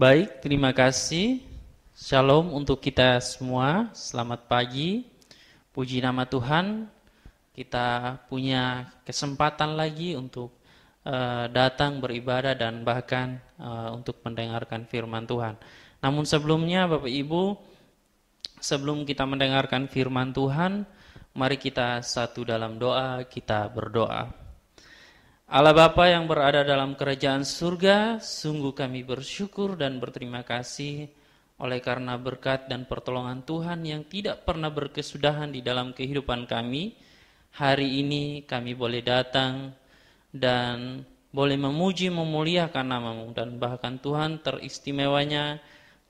Baik, terima kasih. Shalom untuk kita semua. Selamat pagi. Puji nama Tuhan. Kita punya kesempatan lagi untuk datang beribadah dan bahkan untuk mendengarkan firman Tuhan. Namun sebelumnya Bapak Ibu, sebelum kita mendengarkan firman Tuhan, mari kita satu dalam doa, kita berdoa. Allah Bapa yang berada dalam kerajaan surga, sungguh kami bersyukur dan berterima kasih oleh karena berkat dan pertolongan Tuhan yang tidak pernah berkesudahan di dalam kehidupan kami. Hari ini kami boleh datang dan boleh memuji memuliakan nama-Mu, dan bahkan Tuhan teristimewanya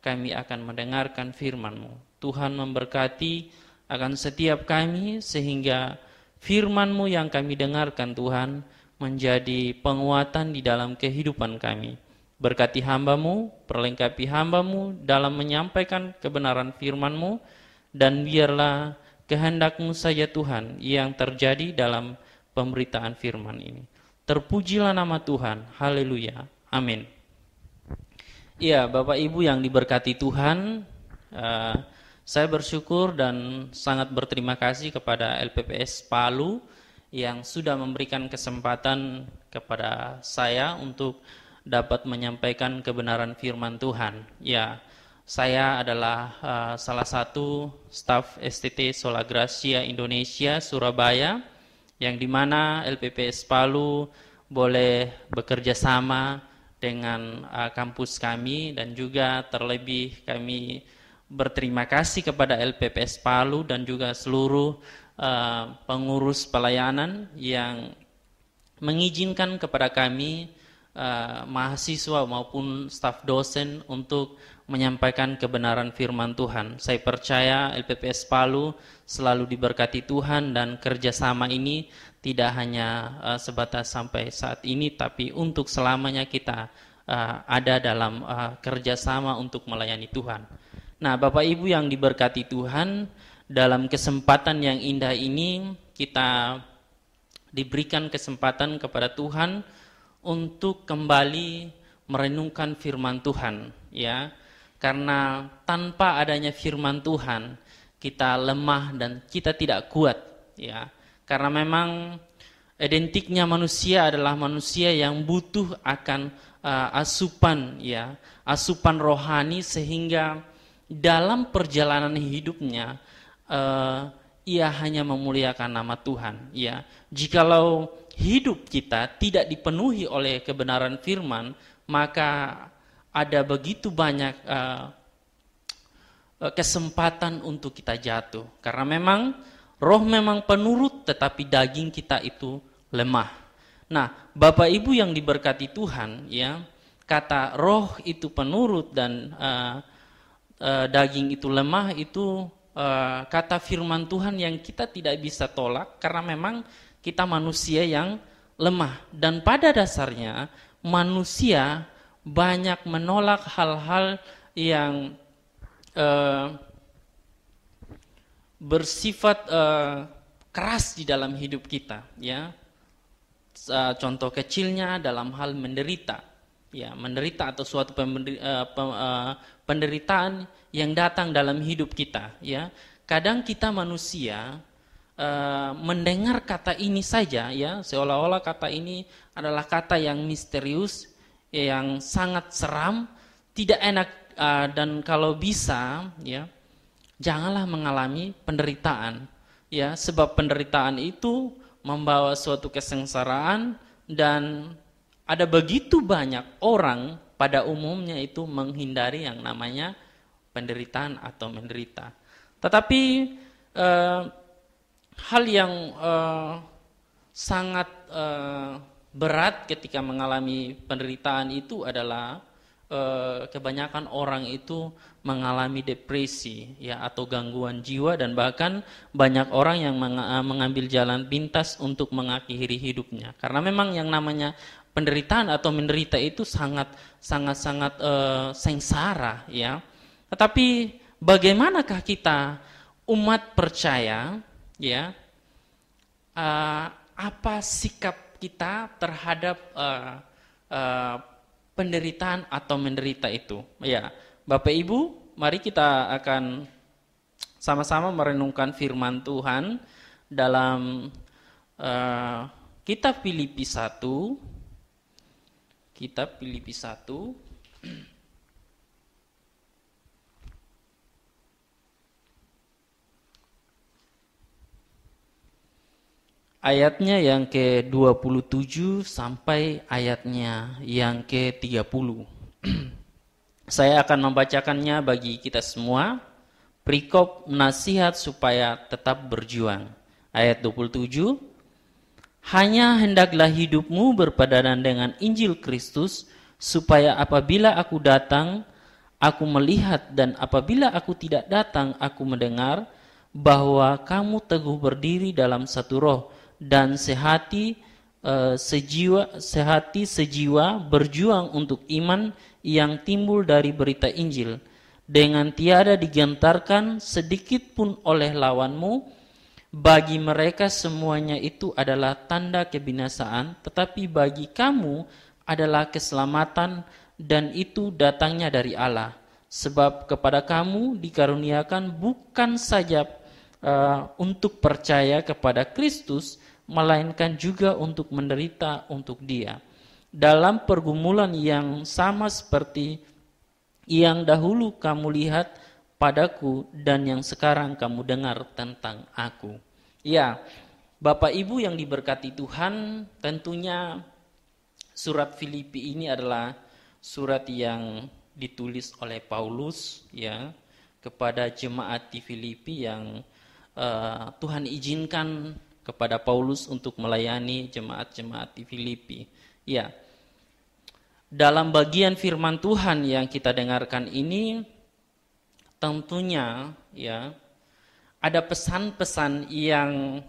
kami akan mendengarkan firman-Mu. Tuhan memberkati akan setiap kami sehingga firman-Mu yang kami dengarkan Tuhan menjadi penguatan di dalam kehidupan kami. Berkati hamba-Mu, perlengkapi hamba-Mu dalam menyampaikan kebenaran firman-Mu, dan biarlah kehendak-Mu saja Tuhan yang terjadi dalam pemberitaan firman ini. Terpujilah nama Tuhan, haleluya, amin. Ya, Bapak Ibu yang diberkati Tuhan, saya bersyukur dan sangat berterima kasih kepada LPPS Palu yang sudah memberikan kesempatan kepada saya untuk dapat menyampaikan kebenaran firman Tuhan. Ya, saya adalah salah satu staf STT Sola Gracia Indonesia Surabaya, yang dimana LPPS Palu boleh bekerja sama dengan kampus kami, dan juga terlebih kami berterima kasih kepada LPPS Palu dan juga seluruh pengurus pelayanan yang mengizinkan kepada kami mahasiswa maupun staf dosen untuk menyampaikan kebenaran firman Tuhan. Saya percaya LPPS Palu selalu diberkati Tuhan, dan kerjasama ini tidak hanya sebatas sampai saat ini, tapi untuk selamanya kita ada dalam kerjasama untuk melayani Tuhan. Nah, Bapak Ibu yang diberkati Tuhan, dalam kesempatan yang indah ini kita diberikan kesempatan kepada Tuhan untuk kembali merenungkan firman Tuhan, ya. Karena tanpa adanya firman Tuhan kita lemah dan kita tidak kuat, ya. Karena memang identiknya manusia adalah manusia yang butuh akan asupan, ya, asupan rohani, sehingga dalam perjalanan hidupnya ia hanya memuliakan nama Tuhan, ya. Jikalau hidup kita tidak dipenuhi oleh kebenaran firman, maka ada begitu banyak kesempatan untuk kita jatuh. Karena memang roh memang penurut, tetapi daging kita itu lemah. Nah, Bapak Ibu yang diberkati Tuhan, ya, kata roh itu penurut dan daging itu lemah itu kata firman Tuhan yang kita tidak bisa tolak, karena memang kita manusia yang lemah, dan pada dasarnya manusia banyak menolak hal-hal yang bersifat keras di dalam hidup kita, ya. Contoh kecilnya dalam hal menderita, ya, menderita atau suatu penderitaan yang datang dalam hidup kita, ya. Kadang kita manusia mendengar kata ini saja, ya, seolah-olah kata ini adalah kata yang misterius, yang sangat seram, tidak enak, dan kalau bisa, ya, janganlah mengalami penderitaan, ya, sebab penderitaan itu membawa suatu kesengsaraan, dan ada begitu banyak orang pada umumnya itu menghindari yang namanya penderitaan atau menderita. Tetapi hal yang sangat berat ketika mengalami penderitaan itu adalah kebanyakan orang itu mengalami depresi, ya, atau gangguan jiwa, dan bahkan banyak orang yang mengambil jalan pintas untuk mengakhiri hidupnya. Karena memang yang namanya penderitaan atau menderita itu sangat sengsara, ya. Tetapi bagaimanakah kita umat percaya, ya, apa sikap kita terhadap penderitaan atau menderita itu. Ya, Bapak Ibu, mari kita akan sama-sama merenungkan firman Tuhan dalam kitab Filipi 1. Kitab Filipi 1 ayatnya yang ke-27 sampai ayatnya yang ke-30. Saya akan membacakannya bagi kita semua. Perikop nasihat supaya tetap berjuang. Ayat 27. Hanya hendaklah hidupmu berpadanan dengan Injil Kristus, supaya apabila aku datang, aku melihat, dan apabila aku tidak datang, aku mendengar, bahwa kamu teguh berdiri dalam satu roh, dan sehati sejiwa berjuang untuk iman yang timbul dari berita Injil, dengan tiada digentarkan sedikit pun oleh lawanmu. Bagi mereka semuanya itu adalah tanda kebinasaan, tetapi bagi kamu adalah keselamatan, dan itu datangnya dari Allah. Sebab kepada kamu dikaruniakan bukan saja untuk percaya kepada Kristus, melainkan juga untuk menderita untuk Dia, dalam pergumulan yang sama seperti yang dahulu kamu lihat padaku dan yang sekarang kamu dengar tentang aku. Ya, Bapak Ibu yang diberkati Tuhan, tentunya surat Filipi ini adalah surat yang ditulis oleh Paulus ya kepada jemaat di Filipi yang Tuhan izinkan kepada Paulus untuk melayani jemaat-jemaat di Filipi. Ya. Dalam bagian firman Tuhan yang kita dengarkan ini tentunya ya ada pesan-pesan yang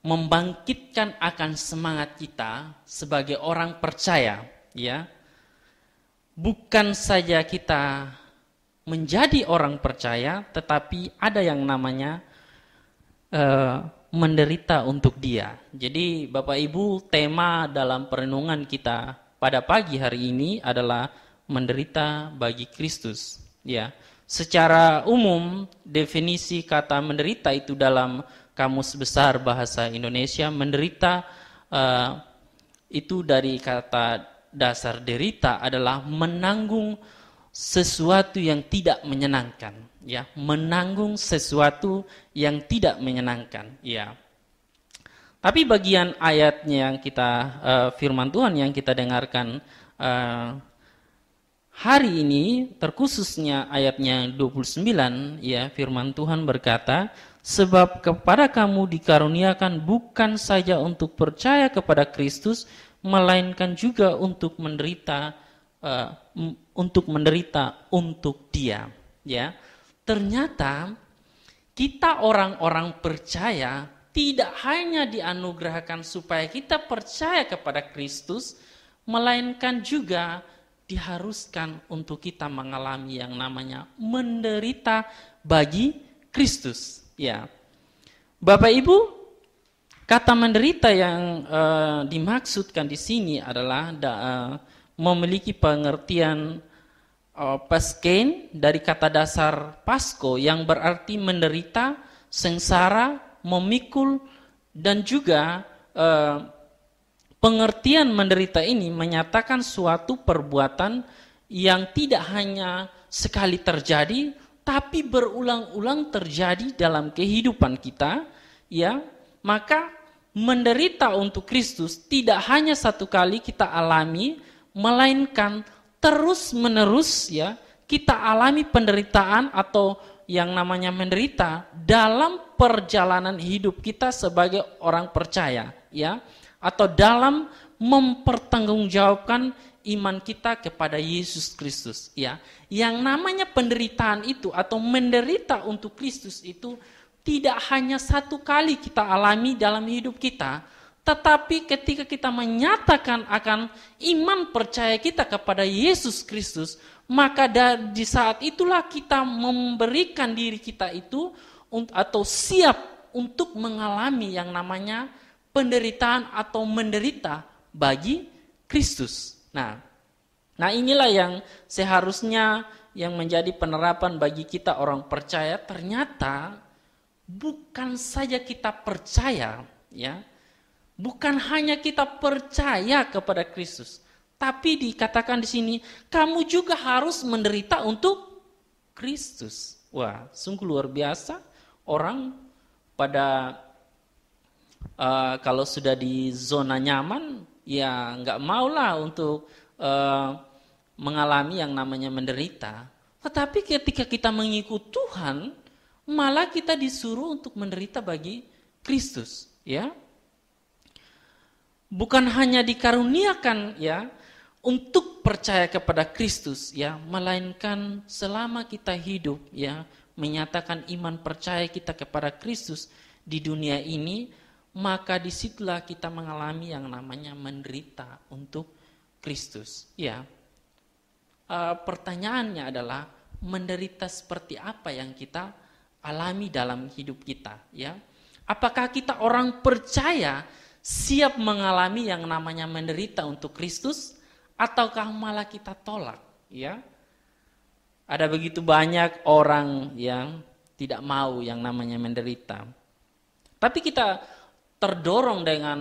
membangkitkan akan semangat kita sebagai orang percaya ya. Bukan saja kita menjadi orang percaya, tetapi ada yang namanya menderita untuk Dia. Jadi Bapak Ibu, tema dalam perenungan kita pada pagi hari ini adalah menderita bagi Kristus. Ya, secara umum definisi kata menderita itu dalam Kamus Besar Bahasa Indonesia, menderita itu dari kata dasar derita adalah menanggung sesuatu yang tidak menyenangkan, ya, menanggung sesuatu yang tidak menyenangkan, ya. Tapi bagian ayatnya yang kita firman Tuhan yang kita dengarkan hari ini, terkhususnya ayatnya 29, ya, firman Tuhan berkata, sebab kepada kamu dikaruniakan bukan saja untuk percaya kepada Kristus, melainkan juga untuk menderita untuk Dia, ya. Ternyata kita orang-orang percaya tidak hanya dianugerahkan supaya kita percaya kepada Kristus, melainkan juga diharuskan untuk kita mengalami yang namanya menderita bagi Kristus, ya. Bapak Ibu, kata menderita yang dimaksudkan di sini adalah memiliki pengertian paskein dari kata dasar pasko yang berarti menderita, sengsara, memikul, dan juga pengertian menderita ini menyatakan suatu perbuatan yang tidak hanya sekali terjadi, tapi berulang-ulang terjadi dalam kehidupan kita, ya. Maka menderita untuk Kristus tidak hanya satu kali kita alami, melainkan terus-menerus, ya, kita alami penderitaan atau yang namanya menderita dalam perjalanan hidup kita sebagai orang percaya, ya, atau dalam mempertanggungjawabkan iman kita kepada Yesus Kristus, ya. Yang namanya penderitaan itu atau menderita untuk Kristus itu tidak hanya satu kali kita alami dalam hidup kita, tetapi ketika kita menyatakan akan iman percaya kita kepada Yesus Kristus, maka di saat itulah kita memberikan diri kita itu atau siap untuk mengalami yang namanya penderitaan atau menderita bagi Kristus. Nah, Nah, inilah yang seharusnya yang menjadi penerapan bagi kita orang percaya. Ternyata bukan saja kita percaya, ya, bukan hanya kita percaya kepada Kristus, tapi dikatakan di sini kamu juga harus menderita untuk Kristus. Wah, sungguh luar biasa. Orang pada kalau sudah di zona nyaman, ya nggak maulah untuk mengalami yang namanya menderita. Tetapi ketika kita mengikut Tuhan, malah kita disuruh untuk menderita bagi Kristus, ya. Bukan hanya dikaruniakan, ya, untuk percaya kepada Kristus, ya, melainkan selama kita hidup, ya, menyatakan iman percaya kita kepada Kristus di dunia ini, maka disitulah kita mengalami yang namanya menderita untuk Kristus, ya. Pertanyaannya adalah menderita seperti apa yang kita alami dalam hidup kita, ya? Apakah kita orang percaya siap mengalami yang namanya menderita untuk Kristus, ataukah malah kita tolak, ya? Ada begitu banyak orang yang tidak mau yang namanya menderita. Tapi kita terdorong dengan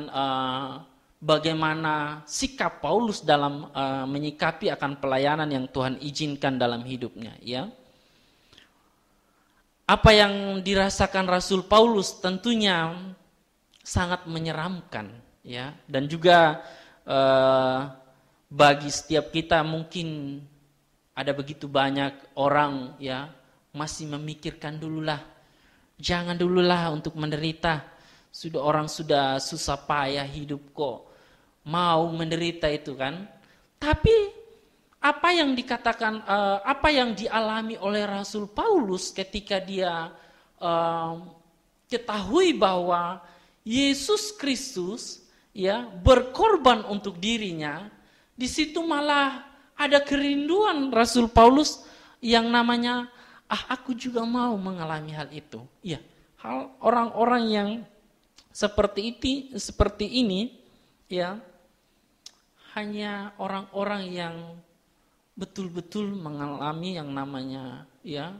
bagaimana sikap Paulus dalam menyikapi akan pelayanan yang Tuhan izinkan dalam hidupnya, ya. Apa yang dirasakan Rasul Paulus tentunya sangat menyeramkan, ya, dan juga bagi setiap kita mungkin ada begitu banyak orang, ya, masih memikirkan dululah, jangan dululah untuk menderita. Orang sudah susah payah hidup kok mau menderita itu kan. Tapi apa yang dikatakan, apa yang dialami oleh Rasul Paulus ketika dia ketahui bahwa Yesus Kristus, ya, berkorban untuk dirinya, di situ malah ada kerinduan Rasul Paulus yang namanya, aku juga mau mengalami hal itu. Ya, hal orang-orang yang seperti ini, ya, hanya orang-orang yang betul-betul mengalami yang namanya, ya,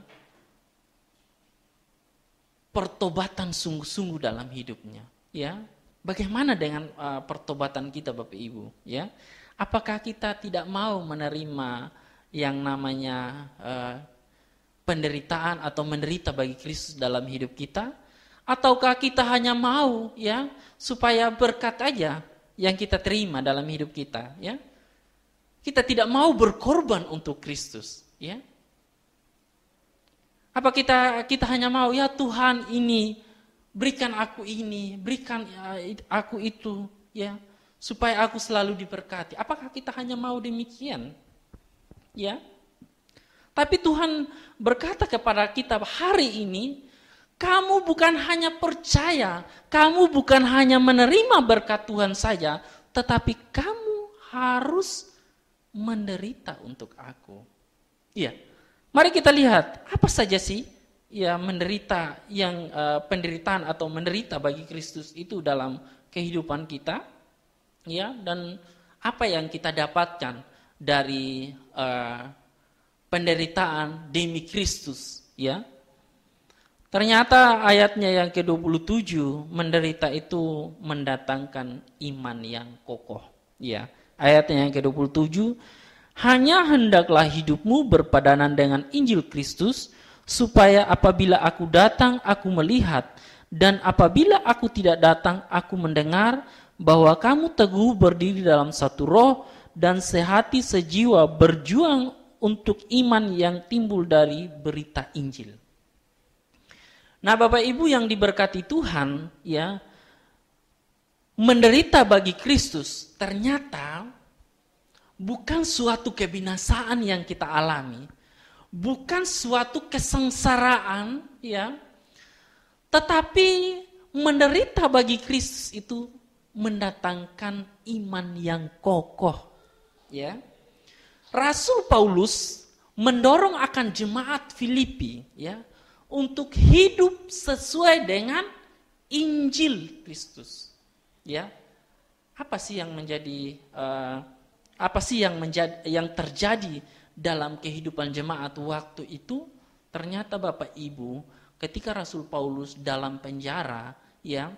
pertobatan sungguh-sungguh dalam hidupnya, ya. Bagaimana dengan pertobatan kita, Bapak Ibu, ya? Apakah kita tidak mau menerima yang namanya penderitaan atau menderita bagi Kristus dalam hidup kita? Ataukah kita hanya mau, ya, supaya berkat aja yang kita terima dalam hidup kita, ya? Kita tidak mau berkorban untuk Kristus, ya? Apa kita hanya mau, ya Tuhan ini, berikan aku ini, berikan aku itu, ya, supaya aku selalu diberkati. Apakah kita hanya mau demikian? Ya. Tapi Tuhan berkata kepada kita hari ini, kamu bukan hanya percaya, kamu bukan hanya menerima berkat Tuhan saja, tetapi kamu harus menderita untuk aku. Iya. Mari kita lihat apa saja sih ya menderita yang penderitaan atau menderita bagi Kristus itu dalam kehidupan kita, ya, dan apa yang kita dapatkan dari penderitaan demi Kristus, ya. Ternyata ayatnya yang ke-27, menderita itu mendatangkan iman yang kokoh. Ya, ayatnya yang ke-27, hanya hendaklah hidupmu berpadanan dengan Injil Kristus, supaya apabila aku datang, aku melihat, dan apabila aku tidak datang, aku mendengar, bahwa kamu teguh berdiri dalam satu roh, dan sehati sejiwa berjuang untuk iman yang timbul dari berita Injil. Nah, Bapak Ibu yang diberkati Tuhan, ya, menderita bagi Kristus ternyata bukan suatu kebinasaan yang kita alami, bukan suatu kesengsaraan, ya, tetapi menderita bagi Kristus itu mendatangkan iman yang kokoh, ya. Rasul Paulus mendorong akan jemaat Filipi, ya, untuk hidup sesuai dengan Injil Kristus. Ya, apa sih yang menjadi apa sih yang terjadi dalam kehidupan jemaat waktu itu? Ternyata Bapak Ibu, ketika Rasul Paulus dalam penjara, ya,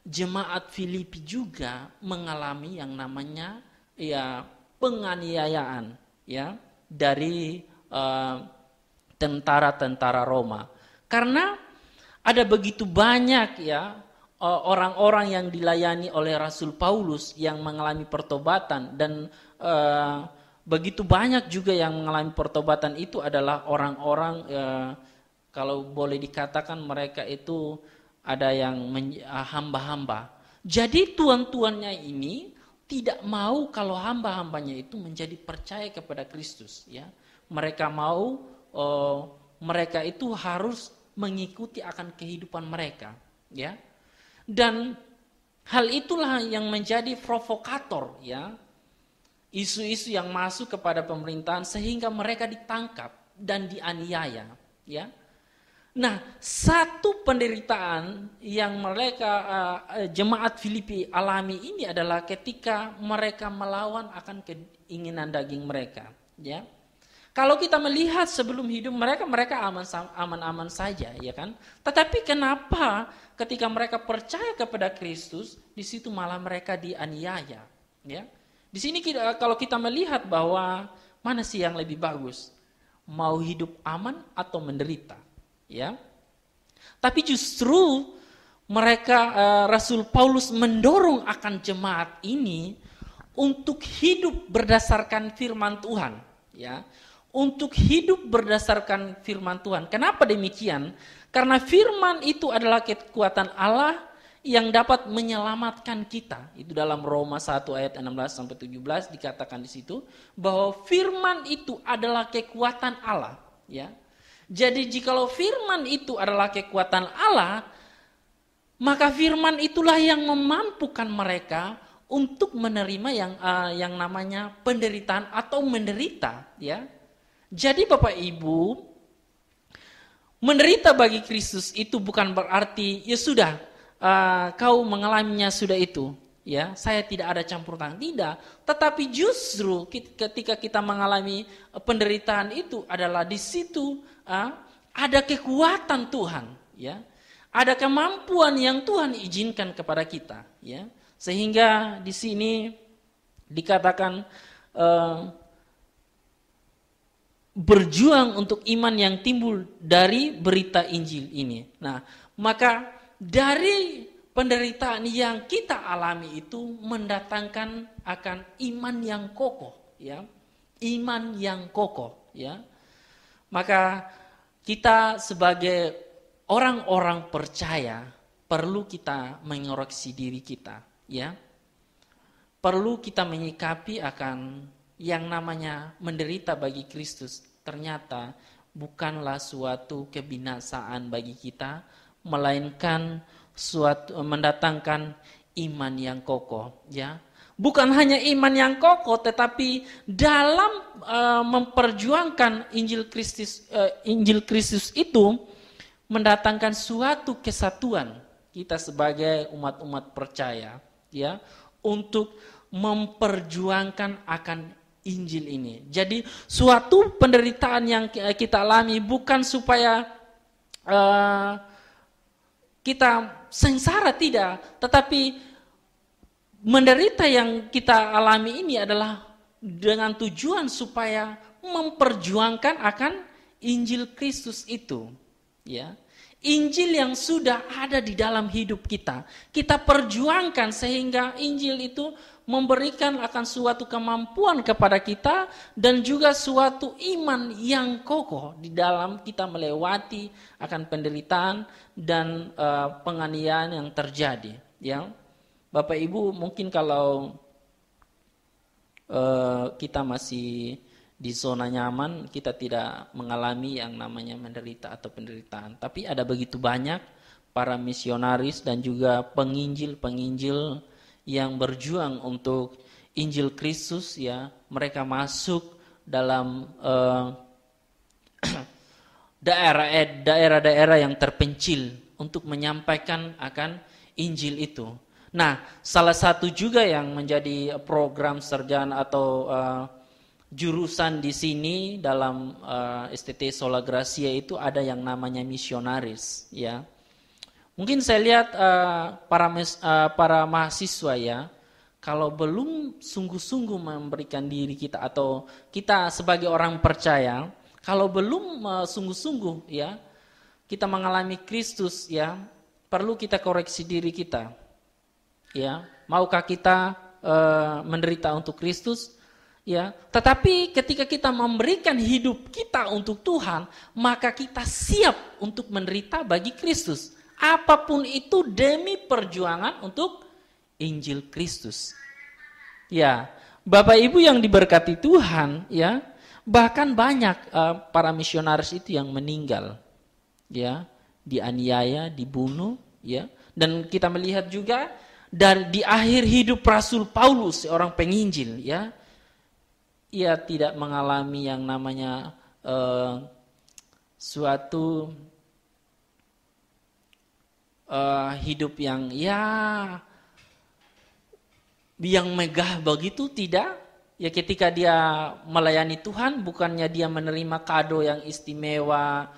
jemaat Filipi juga mengalami yang namanya ya penganiayaan, ya, dari tentara-tentara Roma. Karena ada begitu banyak ya orang-orang yang dilayani oleh Rasul Paulus yang mengalami pertobatan, dan begitu banyak juga yang mengalami pertobatan itu adalah orang-orang kalau boleh dikatakan mereka itu ada yang hamba-hamba. Jadi tuan-tuannya ini tidak mau kalau hamba-hambanya itu menjadi percaya kepada Kristus, ya. Mereka mau mereka itu harus mengikuti akan kehidupan mereka, ya. Dan hal itulah yang menjadi provokator, ya. Isu-isu yang masuk kepada pemerintahan sehingga mereka ditangkap dan dianiaya, ya. Nah, satu penderitaan yang mereka jemaat Filipi alami ini adalah ketika mereka melawan akan keinginan daging mereka, ya. Kalau kita melihat sebelum hidup mereka aman-aman saja, ya kan? Tetapi kenapa ketika mereka percaya kepada Kristus, di situ malah mereka dianiaya, ya? Di sini kalau kita melihat bahwa mana sih yang lebih bagus? Mau hidup aman atau menderita, ya? Tapi justru mereka Rasul Paulus mendorong akan jemaat ini untuk hidup berdasarkan firman Tuhan, ya. Untuk hidup berdasarkan firman Tuhan. Kenapa demikian? Karena firman itu adalah kekuatan Allah yang dapat menyelamatkan kita. Itu dalam Roma 1 ayat 16 sampai 17 dikatakan di situ bahwa firman itu adalah kekuatan Allah, ya. Jadi jikalau firman itu adalah kekuatan Allah, maka firman itulah yang memampukan mereka untuk menerima yang namanya penderitaan atau menderita, ya. Jadi Bapak Ibu, menderita bagi Kristus itu bukan berarti ya sudah kau mengalaminya sudah itu, ya, saya tidak ada campur tangan, tidak. Tetapi justru ketika kita mengalami penderitaan itu adalah di situ ada kekuatan Tuhan, ya, ada kemampuan yang Tuhan izinkan kepada kita, ya, sehingga di sini dikatakan berjuang untuk iman yang timbul dari berita Injil ini. Nah, maka dari penderitaan yang kita alami itu mendatangkan akan iman yang kokoh, ya. Iman yang kokoh, ya. Maka kita sebagai orang-orang percaya perlu kita mengoreksi diri kita, ya. Perlu kita menyikapi akan yang namanya menderita bagi Kristus ternyata bukanlah suatu kebinasaan bagi kita, melainkan suatu mendatangkan iman yang kokoh, ya. Bukan hanya iman yang kokoh, tetapi dalam memperjuangkan Injil Kristus itu mendatangkan suatu kesatuan kita sebagai umat-umat percaya, ya, untuk memperjuangkan akan Injil ini. Jadi suatu penderitaan yang kita alami bukan supaya kita sengsara, tidak, tetapi menderita yang kita alami ini adalah dengan tujuan supaya memperjuangkan akan Injil Kristus itu, ya. Injil yang sudah ada di dalam hidup kita perjuangkan sehingga Injil itu memberikan akan suatu kemampuan kepada kita dan juga suatu iman yang kokoh di dalam kita melewati akan penderitaan dan penganiayaan yang terjadi, ya. Bapak Ibu, mungkin kalau kita masih di zona nyaman, kita tidak mengalami yang namanya menderita atau penderitaan. Tapi ada begitu banyak para misionaris dan juga penginjil-penginjil yang berjuang untuk Injil Kristus, ya. Mereka masuk dalam daerah-daerah yang terpencil untuk menyampaikan akan Injil itu. Nah, salah satu juga yang menjadi program sarjana atau jurusan di sini dalam STT Sola Gracia itu ada yang namanya misionaris, ya. Mungkin saya lihat para mahasiswa ya, kalau belum sungguh-sungguh memberikan diri kita atau kita sebagai orang percaya, kalau belum sungguh-sungguh ya, kita mengalami Kristus ya, perlu kita koreksi diri kita. Ya, maukah kita menderita untuk Kristus? Ya, tetapi ketika kita memberikan hidup kita untuk Tuhan, maka kita siap untuk menderita bagi Kristus. Apapun itu demi perjuangan untuk Injil Kristus. Ya, Bapak Ibu yang diberkati Tuhan, ya, bahkan banyak para misionaris itu yang meninggal, ya, dianiaya, dibunuh, ya, dan kita melihat juga di akhir hidup Rasul Paulus, seorang penginjil, ya, ia tidak mengalami yang namanya suatu hidup yang megah begitu, tidak. Ya, ketika dia melayani Tuhan, bukannya dia menerima kado yang istimewa,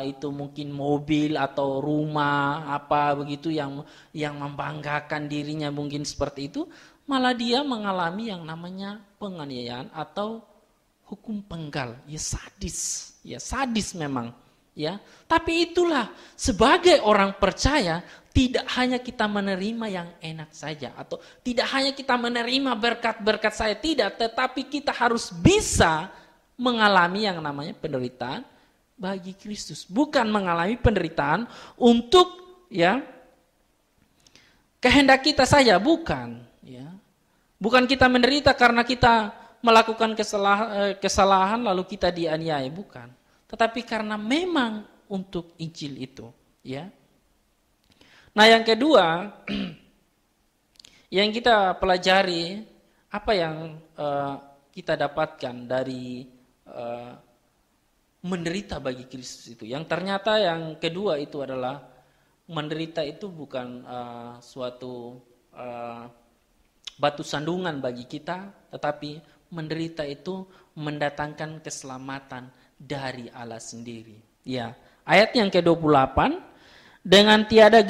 itu mungkin mobil atau rumah apa begitu yang membanggakan dirinya, mungkin seperti itu, malah dia mengalami yang namanya penganiayaan atau hukum penggal. Ya sadis memang, ya. Tapi itulah, sebagai orang percaya tidak hanya kita menerima yang enak saja, atau tidak hanya kita menerima berkat-berkat saya, tidak, tetapi kita harus bisa mengalami yang namanya penderitaan bagi Kristus, bukan mengalami penderitaan untuk ya kehendak kita saja, bukan, ya. Bukan kita menderita karena kita melakukan kesalahan lalu kita dianiaya, bukan. Tetapi karena memang untuk Injil itu, ya. Nah, yang kedua yang kita pelajari, apa yang kita dapatkan dari menderita bagi Kristus itu. Yang ternyata yang kedua itu adalah menderita itu bukan suatu batu sandungan bagi kita, tetapi menderita itu mendatangkan keselamatan dari Allah sendiri. Ya, ayat yang ke-28, dengan tiada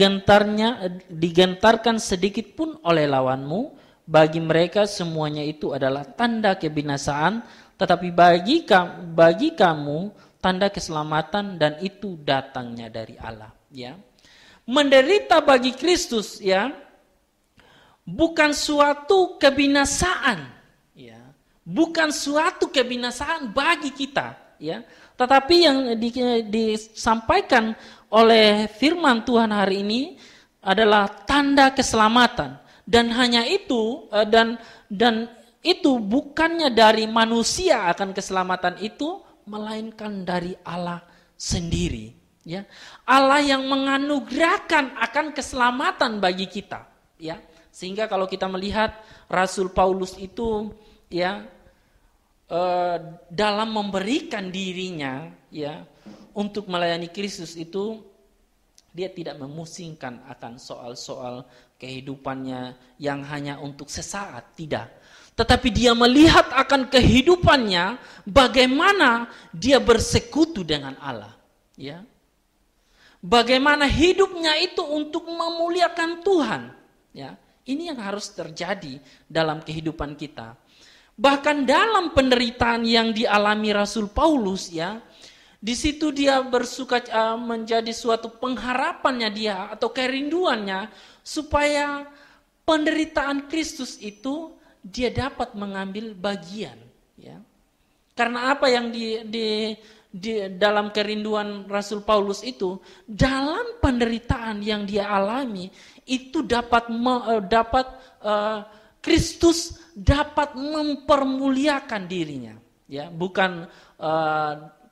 digentarkan sedikit pun oleh lawanmu, bagi mereka semuanya itu adalah tanda kebinasaan, tetapi bagi kamu tanda keselamatan, dan itu datangnya dari Allah. Ya, menderita bagi Kristus, ya, bukan suatu kebinasaan, ya, bukan suatu kebinasaan bagi kita, ya, tetapi yang disampaikan oleh firman Tuhan hari ini adalah tanda keselamatan, dan hanya itu dan itu bukannya dari manusia akan keselamatan itu, melainkan dari Allah sendiri, ya. Allah yang menganugerahkan akan keselamatan bagi kita, ya. Sehingga kalau kita melihat Rasul Paulus itu, ya, dalam memberikan dirinya, ya, untuk melayani Kristus itu, dia tidak memusingkan akan soal-soal kehidupannya yang hanya untuk sesaat, tidak. Tetapi dia melihat akan kehidupannya, bagaimana dia bersekutu dengan Allah, ya. Bagaimana hidupnya itu untuk memuliakan Tuhan, ya. Ini yang harus terjadi dalam kehidupan kita. Bahkan dalam penderitaan yang dialami Rasul Paulus, ya, di situ dia bersuka menjadi suatu pengharapannya dia atau kerinduannya supaya penderitaan Kristus itu dia dapat mengambil bagian, ya. Karena apa yang di dalam kerinduan Rasul Paulus itu, dalam penderitaan yang dia alami itu dapat Kristus dapat mempermuliakan dirinya, ya. Bukan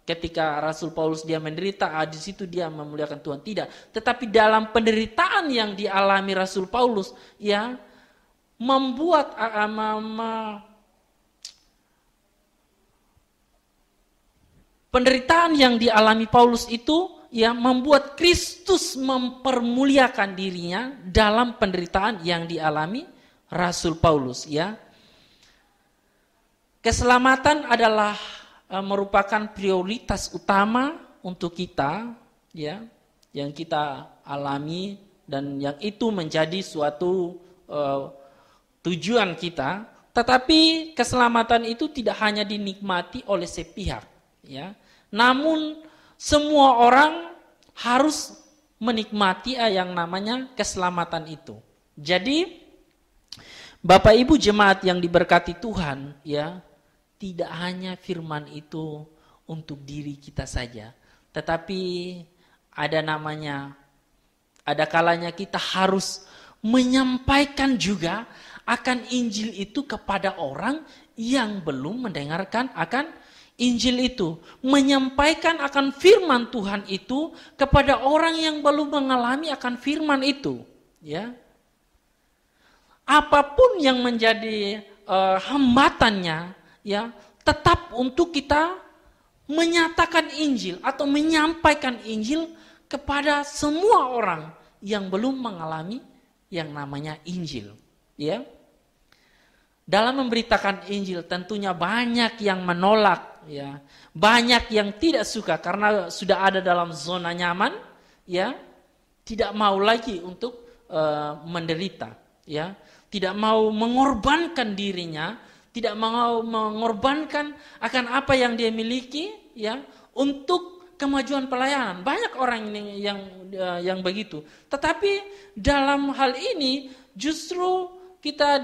ketika Rasul Paulus dia menderita, di situ dia memuliakan Tuhan, tidak. Tetapi dalam penderitaan yang dialami Rasul Paulus, ya, membuat penderitaan yang dialami Paulus itu ya membuat Kristus mempermuliakan dirinya dalam penderitaan yang dialami Rasul Paulus, ya. Keselamatan adalah merupakan prioritas utama untuk kita, ya, yang kita alami dan yang itu menjadi suatu tujuan kita. Tetapi keselamatan itu tidak hanya dinikmati oleh sepihak, ya. Namun semua orang harus menikmati yang namanya keselamatan itu. Jadi Bapak Ibu jemaat yang diberkati Tuhan, ya, tidak hanya firman itu untuk diri kita saja, tetapi ada kalanya kita harus menyampaikan juga akan Injil itu kepada orang yang belum mendengarkan akan Injil itu. Menyampaikan akan firman Tuhan itu kepada orang yang belum mengalami akan firman itu, ya. Apapun yang menjadi hambatannya, ya, tetap untuk kita menyatakan Injil atau menyampaikan Injil kepada semua orang yang belum mengalami yang namanya Injil, ya. Dalam memberitakan Injil tentunya banyak yang menolak, ya. Banyak yang tidak suka karena sudah ada dalam zona nyaman, ya. Tidak mau lagi untuk menderita, ya. Tidak mau mengorbankan dirinya, tidak mau mengorbankan akan apa yang dia miliki, ya, untuk kemajuan pelayanan. Banyak orang yang begitu. Tetapi dalam hal ini justru kita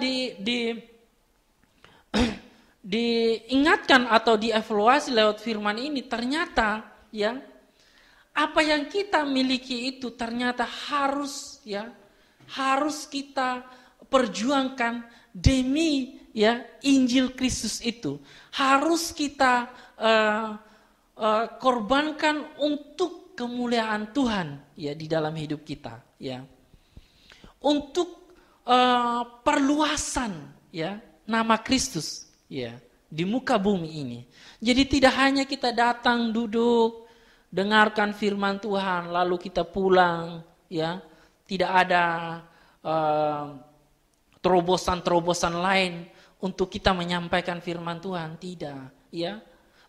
diingatkan atau dievaluasi lewat firman ini, ternyata, ya, apa yang kita miliki itu ternyata harus kita perjuangkan demi, ya, Injil Kristus itu. Harus kita korbankan untuk kemuliaan Tuhan, ya, di dalam hidup kita, ya. Untuk perluasan, ya, nama Kristus, ya, di muka bumi ini. Jadi tidak hanya kita datang duduk dengarkan firman Tuhan lalu kita pulang, ya. Tidak ada terobosan-terobosan lain untuk kita menyampaikan firman Tuhan, tidak, ya.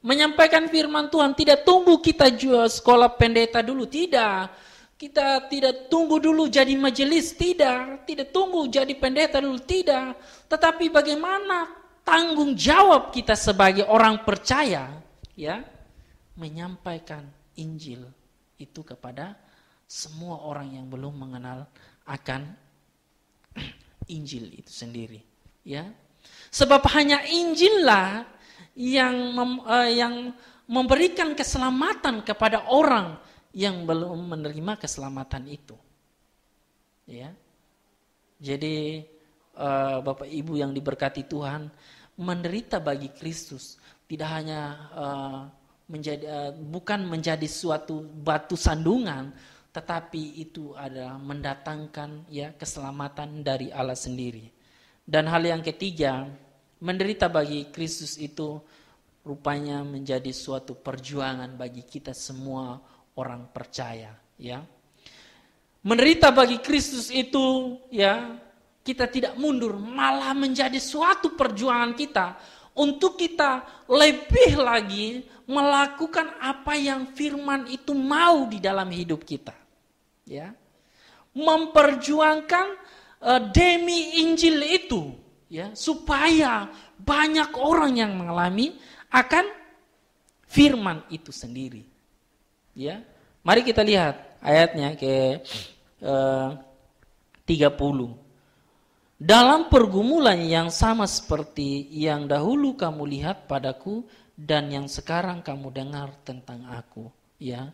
Menyampaikan firman Tuhan tidak tunggu kita juga sekolah pendeta dulu, tidak. Kita tidak tunggu dulu jadi majelis, tidak tunggu jadi pendeta dulu, tidak. Tetapi bagaimana tanggung jawab kita sebagai orang percaya, ya, menyampaikan Injil itu kepada semua orang yang belum mengenal akan Injil itu sendiri, ya. Sebab hanya Injillah yang memberikan keselamatan kepada orang yang belum menerima keselamatan itu, ya. Jadi Bapak Ibu yang diberkati Tuhan, menderita bagi Kristus tidak hanya bukan menjadi suatu batu sandungan, tetapi itu adalah mendatangkan, ya, keselamatan dari Allah sendiri. Dan hal yang ketiga, menderita bagi Kristus itu rupanya menjadi suatu perjuangan bagi kita semua orang percaya, ya. Menderita bagi Kristus itu, ya, kita tidak mundur, malah menjadi suatu perjuangan kita untuk kita lebih lagi melakukan apa yang firman itu mau di dalam hidup kita, ya. Memperjuangkan demi Injil itu, ya, supaya banyak orang yang mengalami akan firman itu sendiri, ya. Mari kita lihat ayatnya ke 30. Dalam pergumulan yang sama seperti yang dahulu kamu lihat padaku dan yang sekarang kamu dengar tentang aku, ya.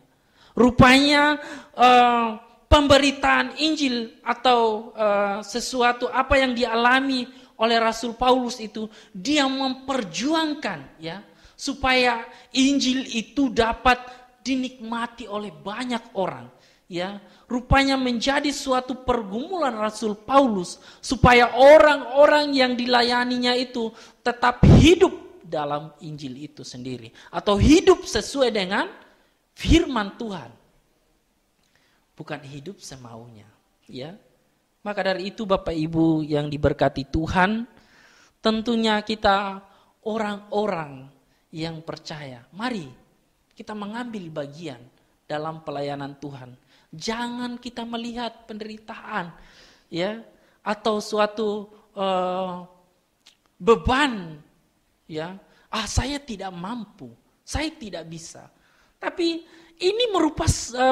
Rupanya pemberitaan Injil atau sesuatu apa yang dialami oleh Rasul Paulus itu, dia memperjuangkan, ya, supaya Injil itu dapat dinikmati oleh banyak orang, ya. Rupanya menjadi suatu pergumulan Rasul Paulus supaya orang-orang yang dilayaninya itu tetap hidup dalam Injil itu sendiri atau hidup sesuai dengan firman Tuhan, bukan hidup semaunya, ya. Maka dari itu Bapak Ibu yang diberkati Tuhan, tentunya kita orang-orang yang percaya, mari kita mengambil bagian dalam pelayanan Tuhan. Jangan kita melihat penderitaan, ya, atau suatu beban, ya. Saya tidak mampu, saya tidak bisa. Tapi ini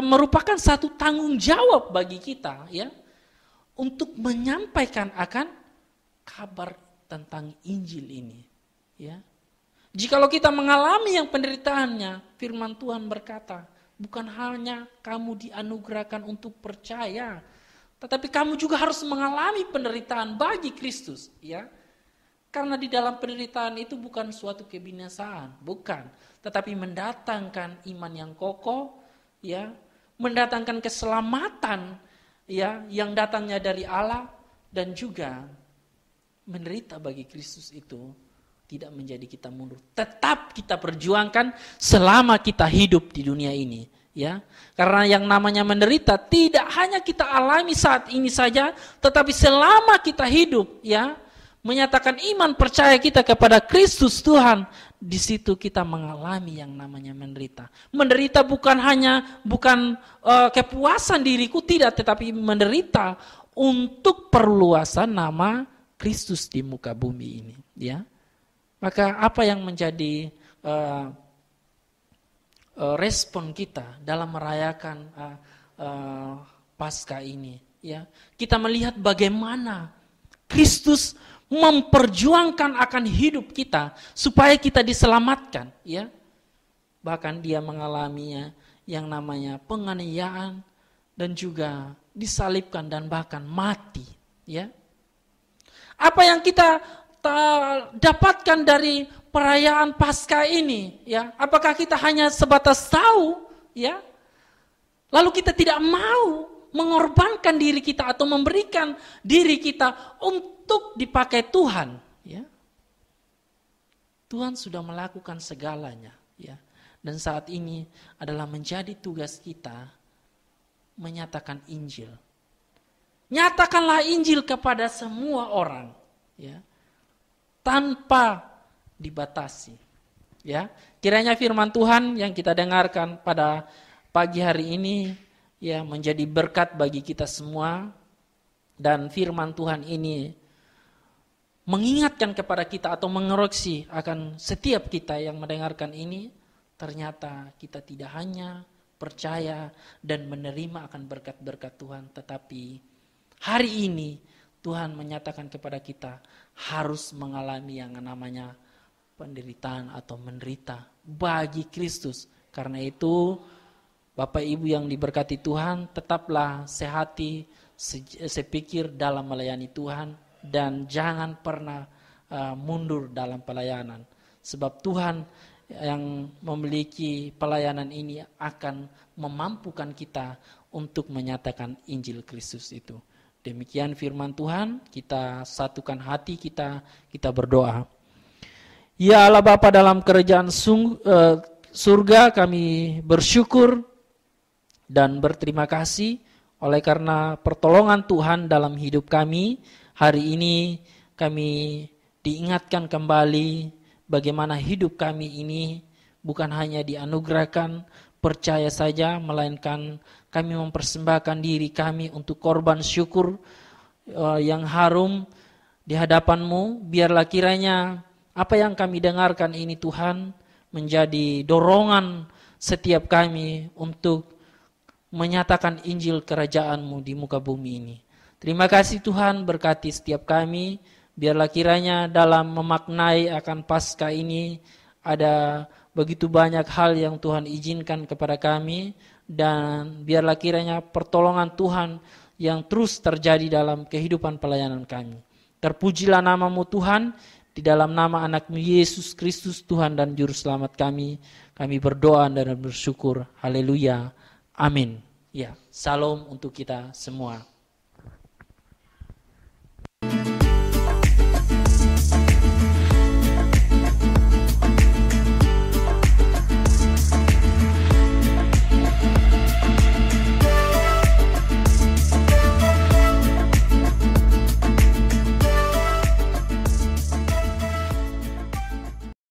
merupakan satu tanggung jawab bagi kita, ya, untuk menyampaikan akan kabar tentang Injil ini, ya. Jikalau kita mengalami yang penderitaannya, firman Tuhan berkata, bukan hanya kamu dianugerahkan untuk percaya, tetapi kamu juga harus mengalami penderitaan bagi Kristus, ya. Karena di dalam penderitaan itu bukan suatu kebinasaan, bukan, tetapi mendatangkan iman yang kokoh, ya, mendatangkan keselamatan, ya, yang datangnya dari Allah, dan juga menderita bagi Kristus itu tidak menjadi kita mundur. Tetap kita perjuangkan selama kita hidup di dunia ini, ya. Karena yang namanya menderita tidak hanya kita alami saat ini saja, tetapi selama kita hidup, ya, menyatakan iman percaya kita kepada Kristus Tuhan, di situ kita mengalami yang namanya menderita. Menderita bukan kepuasan diriku, tidak, tetapi menderita untuk perluasan nama Kristus di muka bumi ini, ya. Maka apa yang menjadi respon kita dalam merayakan Paskah ini, ya? Kita melihat bagaimana Kristus memperjuangkan akan hidup kita supaya kita diselamatkan, ya. Bahkan dia mengalaminya yang namanya penganiayaan dan juga disalibkan dan bahkan mati, ya. Apa yang kita dapatkan dari perayaan Paskah ini, ya? Apakah kita hanya sebatas tahu, ya? Lalu kita tidak mau mengorbankan diri kita atau memberikan diri kita untuk dipakai Tuhan, ya. Tuhan sudah melakukan segalanya, ya. Dan saat ini adalah menjadi tugas kita menyatakan Injil. Nyatakanlah Injil kepada semua orang, ya, tanpa dibatasi, ya. Kiranya firman Tuhan yang kita dengarkan pada pagi hari ini, ya, menjadi berkat bagi kita semua, dan firman Tuhan ini mengingatkan kepada kita atau mengoreksi akan setiap kita yang mendengarkan ini, ternyata kita tidak hanya percaya dan menerima akan berkat-berkat Tuhan, tetapi hari ini Tuhan menyatakan kepada kita harus mengalami yang namanya penderitaan atau menderita bagi Kristus. Karena itu Bapak Ibu yang diberkati Tuhan, tetaplah sehati, sepikir dalam melayani Tuhan, dan jangan pernah mundur dalam pelayanan. Sebab Tuhan yang memiliki pelayanan ini akan memampukan kita untuk menyatakan Injil Kristus itu. Demikian firman Tuhan, kita satukan hati kita berdoa. Ya Allah Bapa dalam kerajaan surga, kami bersyukur dan berterima kasih oleh karena pertolongan Tuhan dalam hidup kami. Hari ini kami diingatkan kembali bagaimana hidup kami ini bukan hanya dianugerahkan percaya saja, melainkan kami mempersembahkan diri kami untuk korban syukur yang harum di hadapan-Mu. Biarlah kiranya apa yang kami dengarkan ini Tuhan menjadi dorongan setiap kami untuk menyatakan Injil kerajaan-Mu di muka bumi ini. Terima kasih Tuhan, berkati setiap kami. Biarlah kiranya dalam memaknai akan Paskah ini ada begitu banyak hal yang Tuhan izinkan kepada kami, dan biarlah kiranya pertolongan Tuhan yang terus terjadi dalam kehidupan pelayanan kami. Terpujilah nama-Mu Tuhan, di dalam nama anak-Mu Yesus Kristus Tuhan dan Juru Selamat kami berdoa dan bersyukur. Haleluya. Amin. Ya, salam untuk kita semua.